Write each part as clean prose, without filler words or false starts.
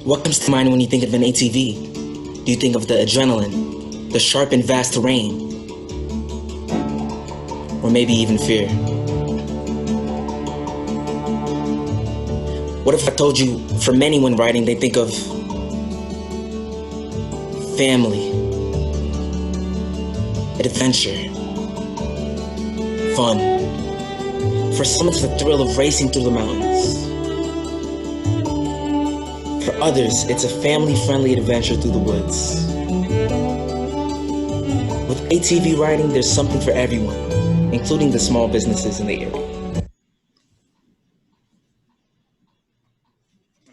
What comes to mind when you think of an ATV? Do you think of the adrenaline, the sharp and vast terrain, or maybe even fear? What if I told you, for many when riding, they think of family, adventure, fun. For some, it's the thrill of racing through the mountains. For others, it's a family-friendly adventure through the woods. With ATV riding, there's something for everyone, including the small businesses in the area.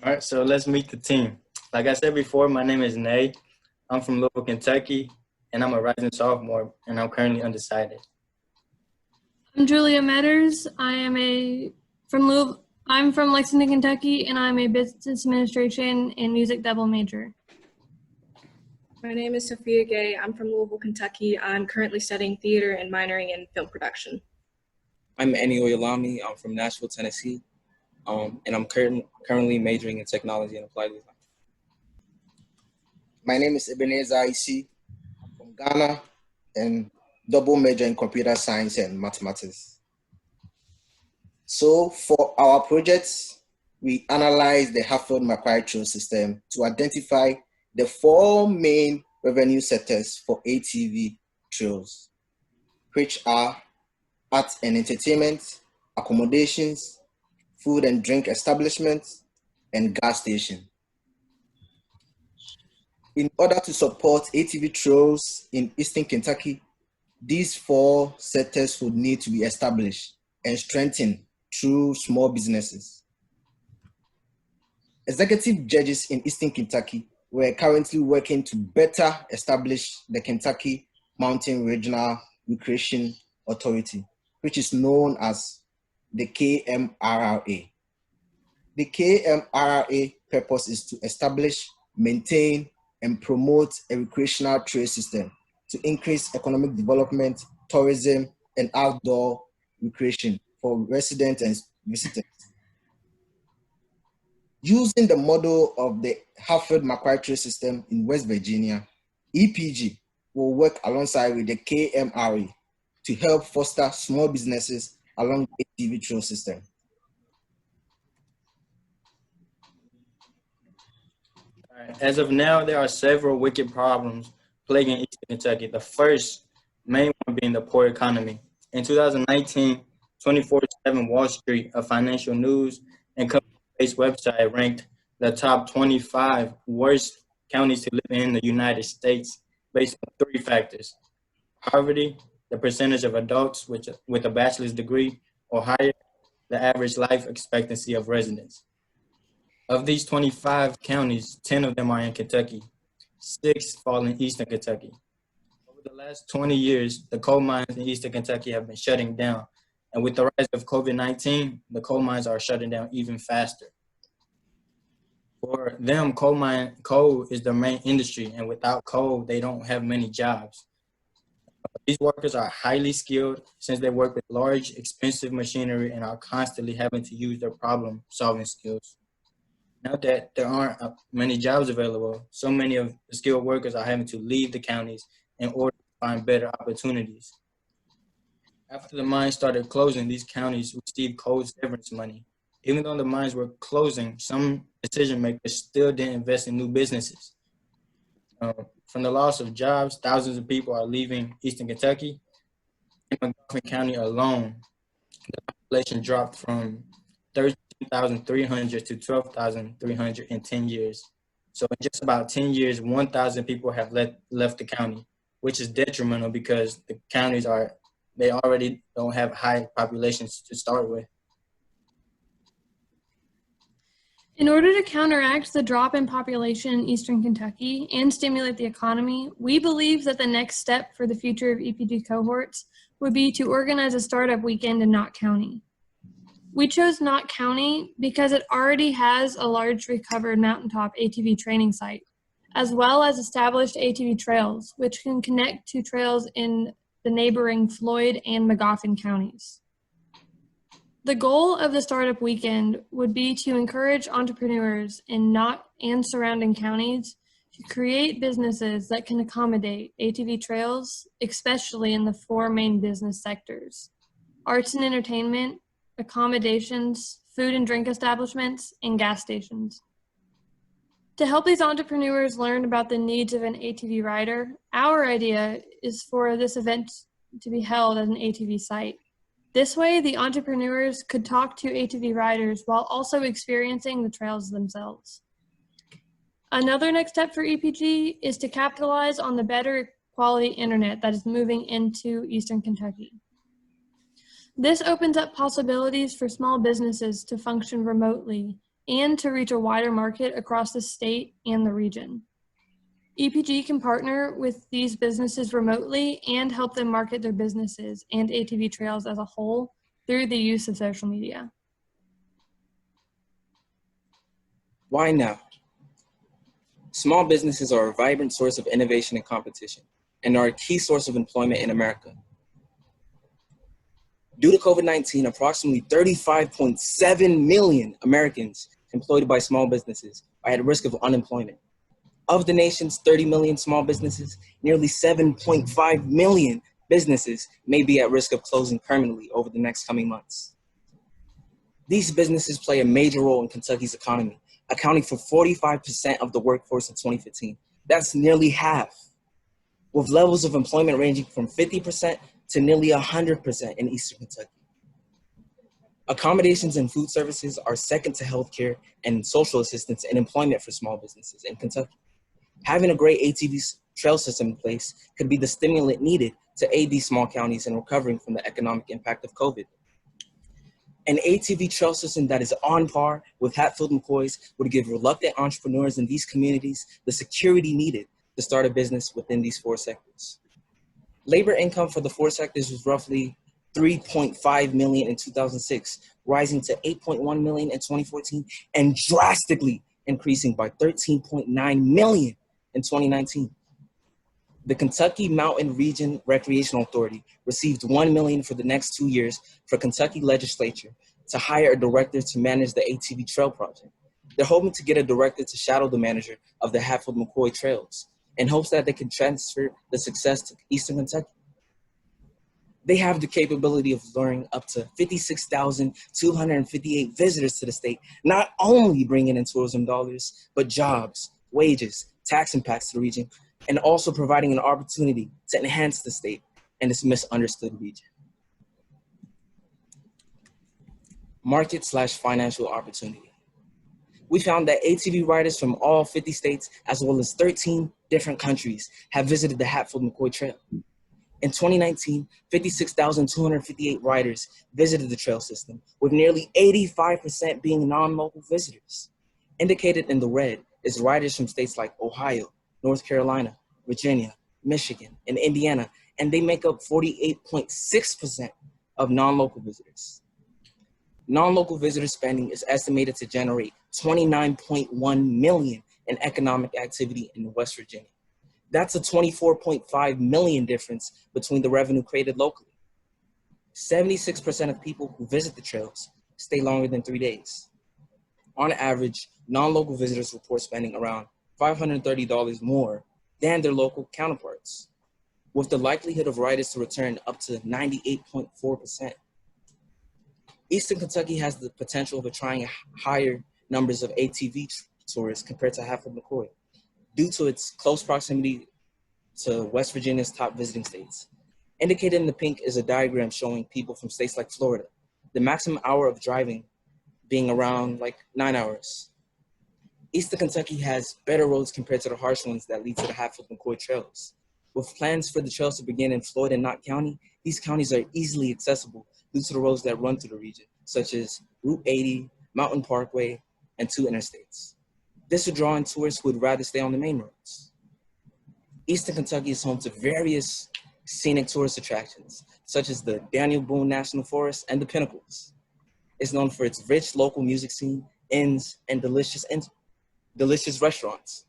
All right, so let's meet the team. Like I said before, my name is Nay. I'm from Louisville, Kentucky, and I'm a rising sophomore, and I'm currently undecided. I'm Julia Meadors. I'm from Lexington, Kentucky, and I'm a business administration and music double major. My name is Sophia Gueye. I'm from Louisville, Kentucky. I'm currently studying theater and minoring in film production. I'm Eni Oyelami. I'm from Nashville, Tennessee, and I'm currently majoring in technology and applied design. My name is Ebenezer Ayisi. I'm from Ghana and double major in computer science and mathematics. So for our projects, we analyzed the Hartford-Macquarie Trail system to identify the 4 main revenue sectors for ATV trails, which are art and entertainment, accommodations, food and drink establishments, and gas station. In order to support ATV trails in Eastern Kentucky, these 4 sectors would need to be established and strengthened through small businesses. Executive judges in Eastern Kentucky were currently working to better establish the Kentucky Mountain Regional Recreation Authority, which is known as the KMRRA. The KMRRA purpose is to establish, maintain, and promote a recreational trail system to increase economic development, tourism, and outdoor recreation for residents and visitors. Using the model of the Hartford-Macquarie Trail system in West Virginia, EPG will work alongside with the KMRA to help foster small businesses along the ATV trail system. As of now, there are several wicked problems plaguing Eastern Kentucky. The first main one being the poor economy. In 2019, 24/7 Wall Street, a financial news and company-based website, ranked the top 25 worst counties to live in the United States based on 3 factors: poverty, the percentage of adults with a bachelor's degree or higher, the average life expectancy of residents. Of these 25 counties, 10 of them are in Kentucky. 6 fall in Eastern Kentucky. Over the last 20 years, the coal mines in Eastern Kentucky have been shutting down. And with the rise of COVID-19, the coal mines are shutting down even faster. For them, coal is their main industry, and without coal, they don't have many jobs. These workers are highly skilled since they work with large, expensive machinery and are constantly having to use their problem-solving skills. Now that there aren't many jobs available, so many of the skilled workers are having to leave the counties in order to find better opportunities. After the mines started closing, these counties received coal severance money. Even though the mines were closing, some decision makers still didn't invest in new businesses. From the loss of jobs, thousands of people are leaving Eastern Kentucky. In Montgomery County alone, the population dropped from 13,300 to 12,300 in 10 years. So in just about 10 years, 1,000 people have left the county, which is detrimental because the counties they already don't have high populations to start with. In order to counteract the drop in population in Eastern Kentucky and stimulate the economy, we believe that the next step for the future of EPG cohorts would be to organize a startup weekend in Knott County. We chose Knott County because it already has a large recovered mountaintop ATV training site, as well as established ATV trails, which can connect to trails in the neighboring Floyd and Magoffin counties. The goal of the Startup Weekend would be to encourage entrepreneurs in Knott and surrounding counties to create businesses that can accommodate ATV trails, especially in the 4 main business sectors: arts and entertainment, accommodations, food and drink establishments, and gas stations. To help these entrepreneurs learn about the needs of an ATV rider, our idea is for this event to be held at an ATV site. This way, the entrepreneurs could talk to ATV riders while also experiencing the trails themselves. Another next step for EPG is to capitalize on the better quality internet that is moving into Eastern Kentucky. This opens up possibilities for small businesses to function remotely and to reach a wider market across the state and the region. EPG can partner with these businesses remotely and help them market their businesses and ATV trails as a whole through the use of social media. Why now? Small businesses are a vibrant source of innovation and competition, and are a key source of employment in America. Due to COVID-19, approximately 35.7 million Americans employed by small businesses are at risk of unemployment. Of the nation's 30 million small businesses, nearly 7.5 million businesses may be at risk of closing permanently over the next coming months. These businesses play a major role in Kentucky's economy, accounting for 45% of the workforce in 2015. That's nearly half, with levels of employment ranging from 50% to nearly 100% in Eastern Kentucky. Accommodations and food services are second to healthcare and social assistance and employment for small businesses in Kentucky. Having a great ATV trail system in place could be the stimulant needed to aid these small counties in recovering from the economic impact of COVID. An ATV trail system that is on par with Hatfield-McCoy's would give reluctant entrepreneurs in these communities the security needed to start a business within these 4 sectors. Labor income for the 4 sectors was roughly $3.5 million in 2006, rising to $8.1 million in 2014, and drastically increasing by $13.9 million in 2019. The Kentucky Mountain Region Recreational Authority received $1 million for the next 2 years for Kentucky legislature to hire a director to manage the ATV Trail project. They're hoping to get a director to shadow the manager of the Hatfield-McCoy Trails in hopes that they can transfer the success to Eastern Kentucky. They have the capability of luring up to 56,258 visitors to the state, not only bringing in tourism dollars, but jobs, wages, tax impacts to the region, and also providing an opportunity to enhance the state and its misunderstood region. Market/financial opportunity. We found that ATV riders from all 50 states, as well as 13 different countries, have visited the Hatfield-McCoy Trail. In 2019, 56,258 riders visited the trail system, with nearly 85% being non-local visitors. Indicated in the red is riders from states like Ohio, North Carolina, Virginia, Michigan, and Indiana, and they make up 48.6% of non-local visitors. Non-local visitor spending is estimated to generate $29.1 million in economic activity in West Virginia. That's a $24.5 million difference between the revenue created locally. 76% of people who visit the trails stay longer than 3 days. On average, non-local visitors report spending around $530 more than their local counterparts, with the likelihood of riders to return up to 98.4%. Eastern Kentucky has the potential of attracting higher numbers of ATV tourists compared to Hatfield-McCoy, due to its close proximity to West Virginia's top visiting states. Indicated in the pink is a diagram showing people from states like Florida, the maximum hour of driving being around 9 hours. Eastern Kentucky has better roads compared to the harsh ones that lead to the Hatfield-McCoy trails. With plans for the trails to begin in Floyd and Knott County, these counties are easily accessible due to the roads that run through the region, such as Route 80, Mountain Parkway, and 2 interstates. This would draw in tourists who would rather stay on the main roads. Eastern Kentucky is home to various scenic tourist attractions, such as the Daniel Boone National Forest and the Pinnacles. It's known for its rich local music scene, inns, and delicious restaurants.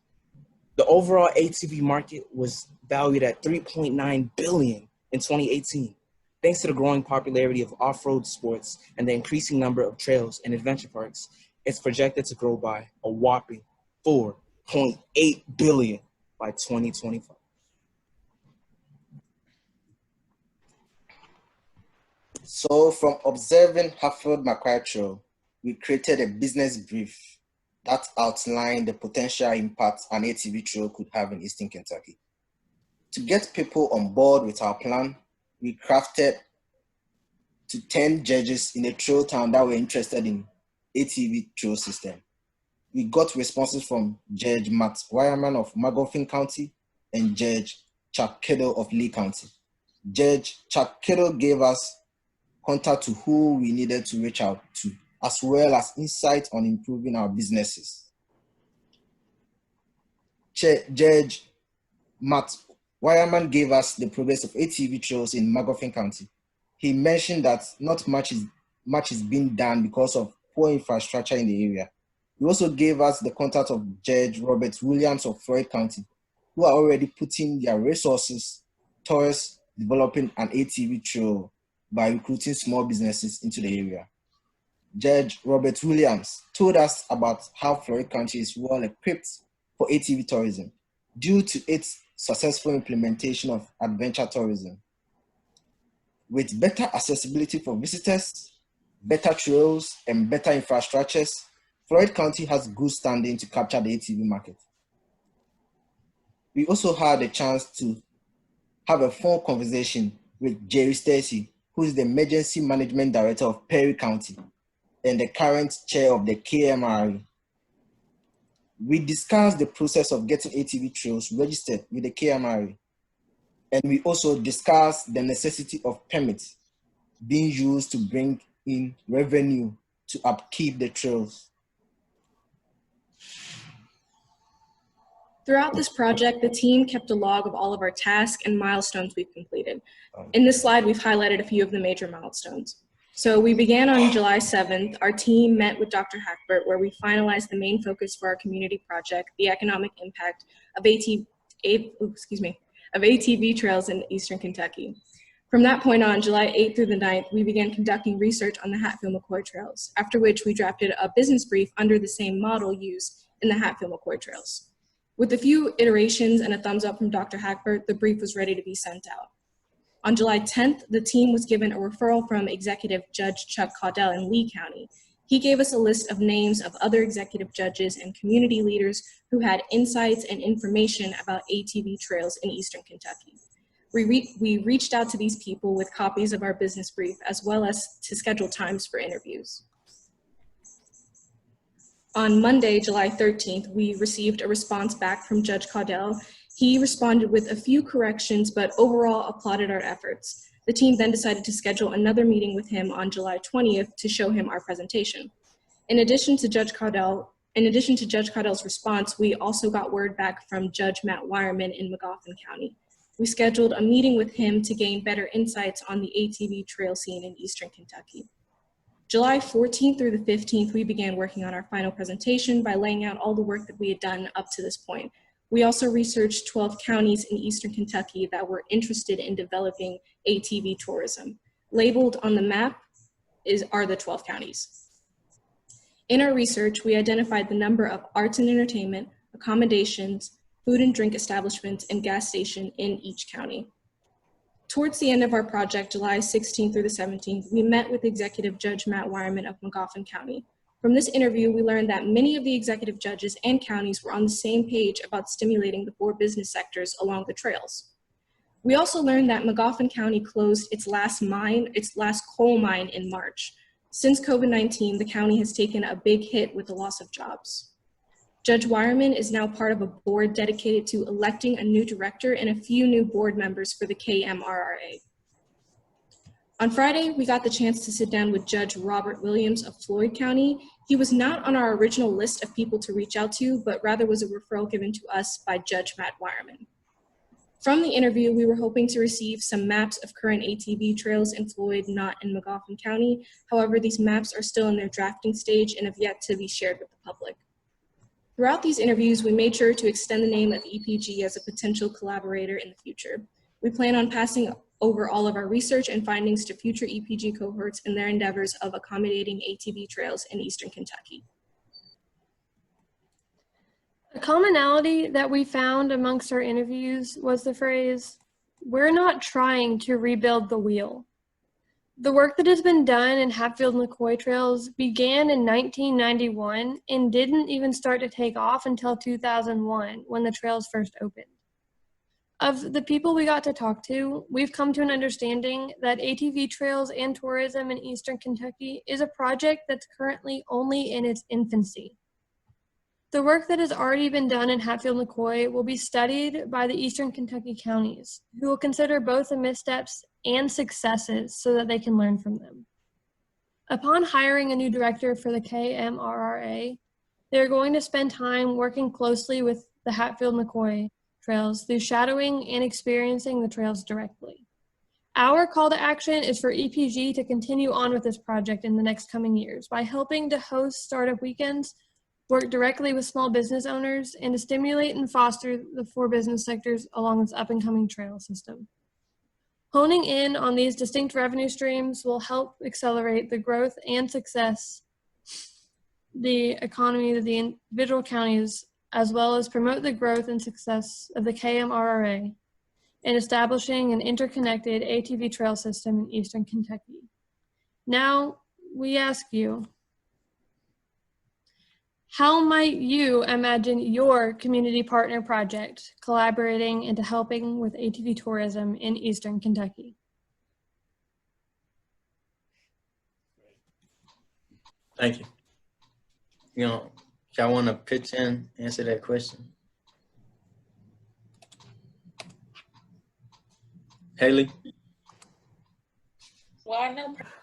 The overall ATV market was valued at $3.9 billion in 2018, Thanks to the growing popularity of off-road sports and the increasing number of trails and adventure parks, it's projected to grow by a whopping 4.8 billion by 2025. So from observing Hatfield-McCoy Trail, we created a business brief that outlined the potential impact an ATV trail could have in Eastern Kentucky. To get people on board with our plan, we crafted to 10 judges in a trail town that were interested in ATV trail system. We got responses from Judge Matt Wireman of Magoffin County and Judge Chuck Kittle of Lee County. Judge Chuck Kittle gave us contact to who we needed to reach out to, as well as insight on improving our businesses. Judge Matt Wireman gave us the progress of ATV trails in Magoffin County. He mentioned that not much is being done because of poor infrastructure in the area. He also gave us the contact of Judge Robert Williams of Floyd County, who are already putting their resources towards developing an ATV trail by recruiting small businesses into the area. Judge Robert Williams told us about how Floyd County is well equipped for ATV tourism due to its successful implementation of adventure tourism. With better accessibility for visitors, better trails, and better infrastructures, Floyd County has good standing to capture the ATV market. We also had a chance to have a phone conversation with Jerry Stacy, who is the Emergency Management Director of Perry County and the current chair of the KMRE. We discussed the process of getting ATV trails registered with the KMRE, and we also discussed the necessity of permits being used to bring in revenue to upkeep the trails. Throughout this project, the team kept a log of all of our tasks and milestones we've completed. In this slide, we've highlighted a few of the major milestones. So we began on July 7th. Our team met with Dr. Hackbert, where we finalized the main focus for our community project, the economic impact of ATV trails in Eastern Kentucky. From that point on, July 8th through the 9th, we began conducting research on the Hatfield-McCoy trails, after which we drafted a business brief under the same model used in the Hatfield-McCoy trails. With a few iterations and a thumbs up from Dr. Hackbert, the brief was ready to be sent out. On July 10th, the team was given a referral from Executive Judge Chuck Caudell in Lee County. He gave us a list of names of other executive judges and community leaders who had insights and information about ATV trails in Eastern Kentucky. We reached out to these people with copies of our business brief, as well as to schedule times for interviews. On Monday, July 13th, we received a response back from Judge Caudell. He responded with a few corrections, but overall applauded our efforts. The team then decided to schedule another meeting with him on July 20th to show him our presentation. In addition to Judge Caudell's response, we also got word back from Judge Matt Wireman in Magoffin County. We scheduled a meeting with him to gain better insights on the ATV trail scene in Eastern Kentucky. July 14th through the 15th, we began working on our final presentation by laying out all the work that we had done up to this point. We also researched 12 counties in Eastern Kentucky that were interested in developing ATV tourism. Labeled on the map are the 12 counties. In our research, we identified the number of arts and entertainment, accommodations, food and drink establishments, and gas station in each county. Towards the end of our project, July 16th through the 17th, we met with Executive Judge Matt Wireman of Magoffin County. From this interview, we learned that many of the executive judges and counties were on the same page about stimulating the 4 business sectors along the trails. We also learned that Magoffin County closed its last coal mine in March. Since COVID-19, the county has taken a big hit with the loss of jobs. Judge Wireman is now part of a board dedicated to electing a new director and a few new board members for the KMRRA. On Friday, we got the chance to sit down with Judge Robert Williams of Floyd County. He was not on our original list of people to reach out to, but rather was a referral given to us by Judge Matt Wireman. From the interview, we were hoping to receive some maps of current ATV trails in Floyd, not in Magoffin County. However, these maps are still in their drafting stage and have yet to be shared with the public. Throughout these interviews, we made sure to extend the name of EPG as a potential collaborator in the future. We plan on passing over all of our research and findings to future EPG cohorts in their endeavors of accommodating ATV trails in Eastern Kentucky. A commonality that we found amongst our interviews was the phrase, "We're not trying to rebuild the wheel." The work that has been done in Hatfield-McCoy trails began in 1991 and didn't even start to take off until 2001 when the trails first opened. Of the people we got to talk to, we've come to an understanding that ATV trails and tourism in Eastern Kentucky is a project that's currently only in its infancy. The work that has already been done in Hatfield-McCoy will be studied by the Eastern Kentucky counties, who will consider both the missteps and successes so that they can learn from them. Upon hiring a new director for the KMRRA, they're going to spend time working closely with the Hatfield-McCoy trails through shadowing and experiencing the trails directly. Our call to action is for EPG to continue on with this project in the next coming years by helping to host startup weekends, work directly with small business owners, and to stimulate and foster the 4 business sectors along this up-and-coming trail system. Honing in on these distinct revenue streams will help accelerate the growth and success, the economy of the individual counties, as well as promote the growth and success of the KMRRA in establishing an interconnected ATV trail system in Eastern Kentucky. Now, we ask you, how might you imagine your community partner project collaborating into helping with ATV tourism in Eastern Kentucky? Thank you. Y'all want to pitch in, answer that question? Haley? Well, I know